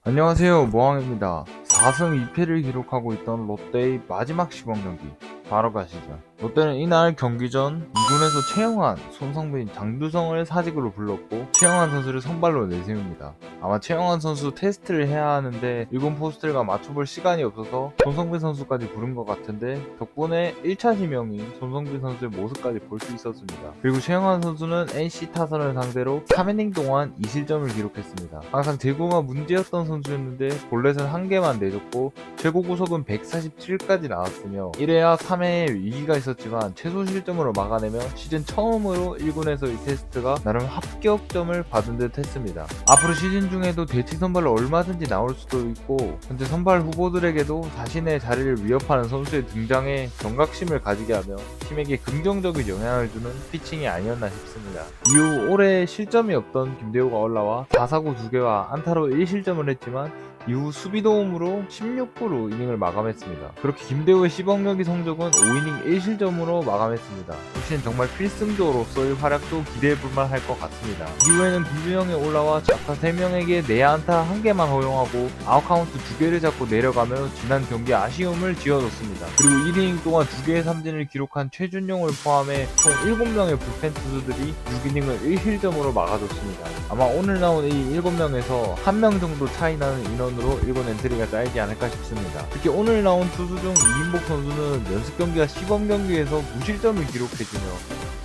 안녕하세요, 모항입니다. 4승 2패를 기록하고 있던 롯데의 마지막 시범 경기 바로 가시죠. 롯데는 이날 경기 전 2군에서 최영환, 손성빈, 장두성을 사직으로 불렀고 최영환 선수를 선발로 내세웁니다. 아마 최영환 선수 테스트를 해야 하는데 1군 포스트가 맞춰볼 시간이 없어서 손성빈 선수까지 부른 것 같은데 덕분에 1차 지명인 손성빈 선수의 모습까지 볼 수 있었습니다. 그리고 최영환 선수는 NC 타선을 상대로 3이닝 동안 2실점을 기록했습니다. 항상 제구가 문제였던 선수였는데 볼넷은 1개만 내줬고 최고 구속은 147까지 나왔으며 이래야 3회에 위기가 있었지만 최소 실점으로 막아내며 시즌 처음으로 1군에서의 테스트가 나름 합격점을 받은 듯 했습니다. 앞으로 시즌 중에도 대체 선발로 얼마든지 나올 수도 있고 현재 선발 후보들에게도 자신의 자리를 위협하는 선수의 등장에 경각심을 가지게 하며 팀에게 긍정적인 영향을 주는 피칭이 아니었나 싶습니다. 이후 올해 실점이 없던 김대호가 올라와 4사구 2개와 안타로 1실점을 했지만 이후 수비 도움으로 16구로 이닝을 마감했습니다. 그렇게 김대호의 시범경기 성적은 5이닝 1실점으로 마감했습니다. 올 시즌 정말 필승조로서의 활약도 기대해볼만 할 것 같습니다. 이후에는 김준영이 올라와 좌타 3명에게 내야안타 1개만 허용하고 아웃카운트 2개를 잡고 내려가며 지난 경기 아쉬움을 지어줬습니다. 그리고 1이닝 동안 2개의 삼진을 기록한 최준용을 포함해 총 7명의 불펜 투수들이 6이닝을 1실점으로 막아줬습니다. 아마 오늘 나온 이 7명에서 1명 정도 차이 나는 인원으로 1군 엔트리가 짜이지 않을까 싶습니다. 특히 오늘 나온 투수 중 이인복 선수는 연습 경기와 시범 경기에서 무실점을 기록해주며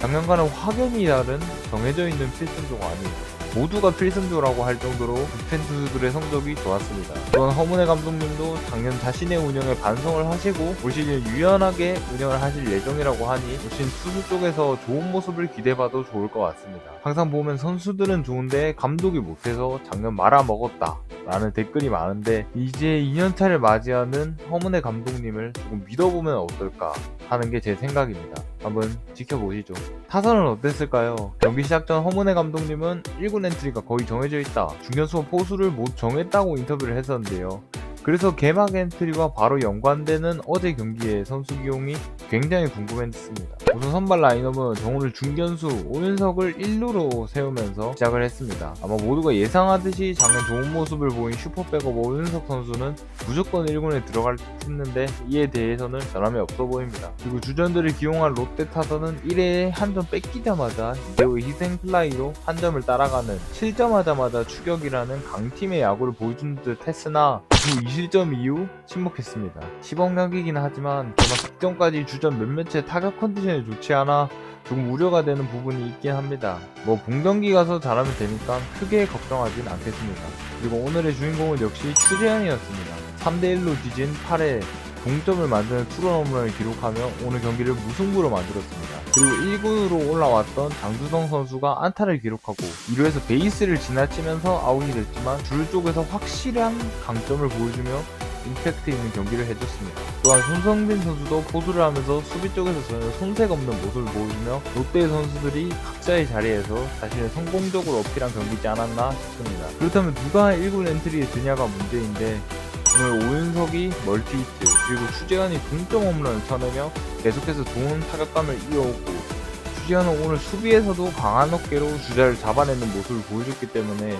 작년과는 확연히 다른 정해져 있는 필승조가 아닌 모두가 필승조라고 할 정도로 불펜 투수들의 성적이 좋았습니다. 또한 허문회 감독님도 작년 자신의 운영에 반성을 하시고 올 시즌 유연하게 운영을 하실 예정이라고 하니 올 시즌 투수 쪽에서 좋은 모습을 기대해봐도 좋을 것 같습니다. 항상 보면 선수들은 좋은데 감독이 못해서 작년 말아먹었다 라는 댓글이 많은데 이제 2년차를 맞이하는 허문회 감독님을 조금 믿어보면 어떨까 하는 게 제 생각입니다. 한번 지켜보시죠. 타선은 어땠을까요? 경기 시작 전 허문회 감독님은 1군 엔트리가 거의 정해져 있다. 중견수와 포수를 모두 정했다고 인터뷰를 했었는데요. 그래서 개막 엔트리와 바로 연관되는 어제 경기의 선수 기용이 굉장히 궁금했습니다. 우선 선발 라인업은 정훈을 중견수, 오윤석을 1루로 세우면서 시작을 했습니다. 아마 모두가 예상하듯이 작년 좋은 모습을 보인 슈퍼백업 오윤석 선수는 무조건 1군에 들어갈 듯 했는데 이에 대해서는 변함이 없어 보입니다. 그리고 주전들을 기용한 롯데 타선은 1회에 한 점 뺏기자마자 이대호의 희생 플라이로 한 점을 따라가는 실점하자마자 추격이라는 강팀의 야구를 보여준 듯 했으나 그 2실점 이후 침묵했습니다. 시범 경기이긴 하지만 개막 직전까지 주전 몇몇의 타격 컨디션이 좋지 않아 조금 우려가 되는 부분이 있긴 합니다. 뭐 본경기 가서 잘하면 되니까 크게 걱정하진 않겠습니다. 그리고 오늘의 주인공은 역시 추재현이었습니다. 3대1로 뒤진 8회 동점을 만드는 투런 홈런을 기록하며 오늘 경기를 무승부로 만들었습니다. 그리고 1군으로 올라왔던 장두성 선수가 안타를 기록하고 2루에서 베이스를 지나치면서 아웃이 됐지만 줄 쪽에서 확실한 강점을 보여주며 임팩트 있는 경기를 해줬습니다. 또한 손성빈 선수도 포수를 하면서 수비 쪽에서 전혀 손색 없는 모습을 보여주며 롯데 선수들이 각자의 자리에서 자신을 성공적으로 어필한 경기지 않았나 싶습니다. 그렇다면 누가 1군 엔트리에 드냐가 문제인데 오늘 오윤석이 멀티히트 그리고 추재현이 동점 홈런을 쳐내며 계속해서 좋은 타격감을 이어오고 추재현은 오늘 수비에서도 강한 어깨로 주자를 잡아내는 모습을 보여줬기 때문에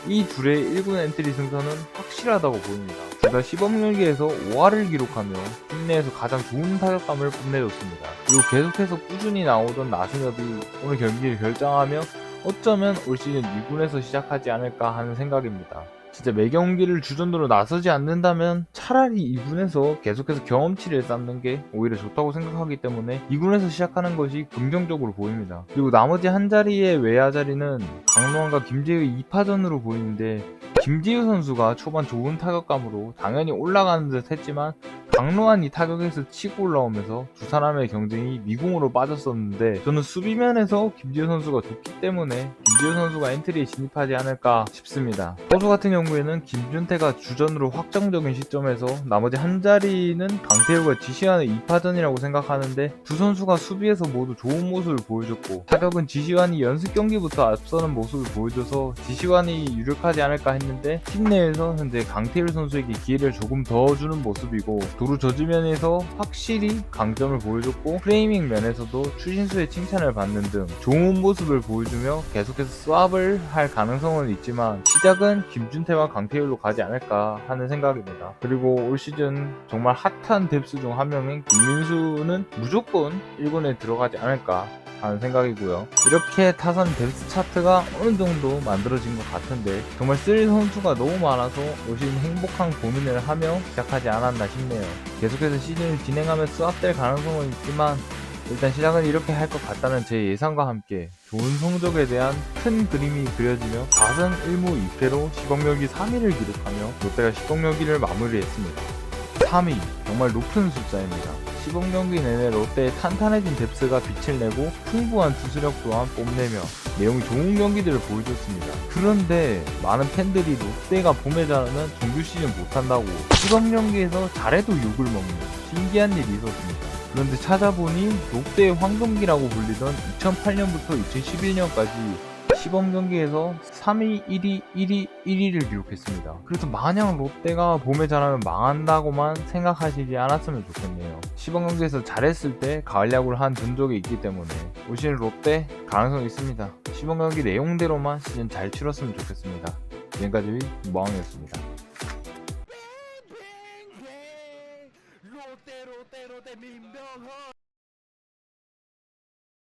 이 둘의 1군 엔트리 승선은 확실하다고 보입니다. 둘 다 시범 경기에서 5할을 기록하며 팀 내에서 가장 좋은 타격감을 뽐내줬습니다. 그리고 계속해서 꾸준히 나오던 나승엽이 오늘 경기를 결정하며 어쩌면 올 시즌 2군에서 시작하지 않을까 하는 생각입니다. 진짜 매 경기를 주전으로 나서지 않는다면 차라리 2군에서 계속해서 경험치를 쌓는 게 오히려 좋다고 생각하기 때문에 2군에서 시작하는 것이 긍정적으로 보입니다. 그리고 나머지 한 자리의 외야 자리는 강로환과 김재우의 2파전으로 보이는데 김재우 선수가 초반 좋은 타격감으로 당연히 올라가는 듯 했지만 강로환이 타격에서 치고 올라오면서 두 사람의 경쟁이 미궁으로 빠졌었는데 저는 수비면에서 김지우 선수가 좋기 때문에 김지우 선수가 엔트리에 진입하지 않을까 싶습니다. 포수 같은 경우에는 김준태가 주전으로 확정적인 시점에서 나머지 한 자리는 강태우가 지시환의 2파전이라고 생각하는데 두 선수가 수비에서 모두 좋은 모습을 보여줬고 타격은 지시환이 연습 경기부터 앞서는 모습을 보여줘서 지시환이 유력하지 않을까 했는데 팀 내에서 현재 강태우 선수에게 기회를 조금 더 주는 모습이고 도루 저지면에서 확실히 강점을 보여줬고 프레이밍 면에서도 추신수의 칭찬을 받는 등 좋은 모습을 보여주며 계속해서 스왑을 할 가능성은 있지만 시작은 김준태와 강태일로 가지 않을까 하는 생각입니다. 그리고 올 시즌 정말 핫한 뎁스 중 한 명인 김민수는 무조건 1군에 들어가지 않을까 하는 생각이고요. 이렇게 타선 뎁스 차트가 어느 정도 만들어진 것 같은데 정말 쓸 선수가 너무 많아서 올 시즌 행복한 고민을 하며 시작하지 않았나 싶네요. 계속해서 시즌을 진행하며 스왑될 가능성은 있지만 일단 시작은 이렇게 할 것 같다는 제 예상과 함께 좋은 성적에 대한 큰 그림이 그려지며 4승 1무 2패로 시범경기 3위를 기록하며 롯데가 시범경기를 마무리했습니다. 3위, 정말 높은 숫자입니다. 시범경기 내내 롯데의 탄탄해진 뎁스가 빛을 내고 풍부한 투수력 또한 뽐내며 내용이 좋은 경기들을 보여줬습니다. 그런데 많은 팬들이 롯데가 봄에 잘하면 정규 시즌 못한다고 시범경기에서 잘해도 욕을 먹는 신기한 일이 있었습니다. 그런데 찾아보니 롯데의 황금기라고 불리던 2008년부터 2011년까지 시범 경기에서 3위, 1위, 1위, 1위를 기록했습니다. 그래서 마냥 롯데가 봄에 잘하면 망한다고만 생각하시지 않았으면 좋겠네요. 시범 경기에서 잘했을 때 가을 야구를 한 전적이 있기 때문에 올 시즌 롯데 가능성이 있습니다. 시범 경기 내용대로만 시즌 잘 치렀으면 좋겠습니다. 지금까지 무왕이었습니다. 롯데 민병헌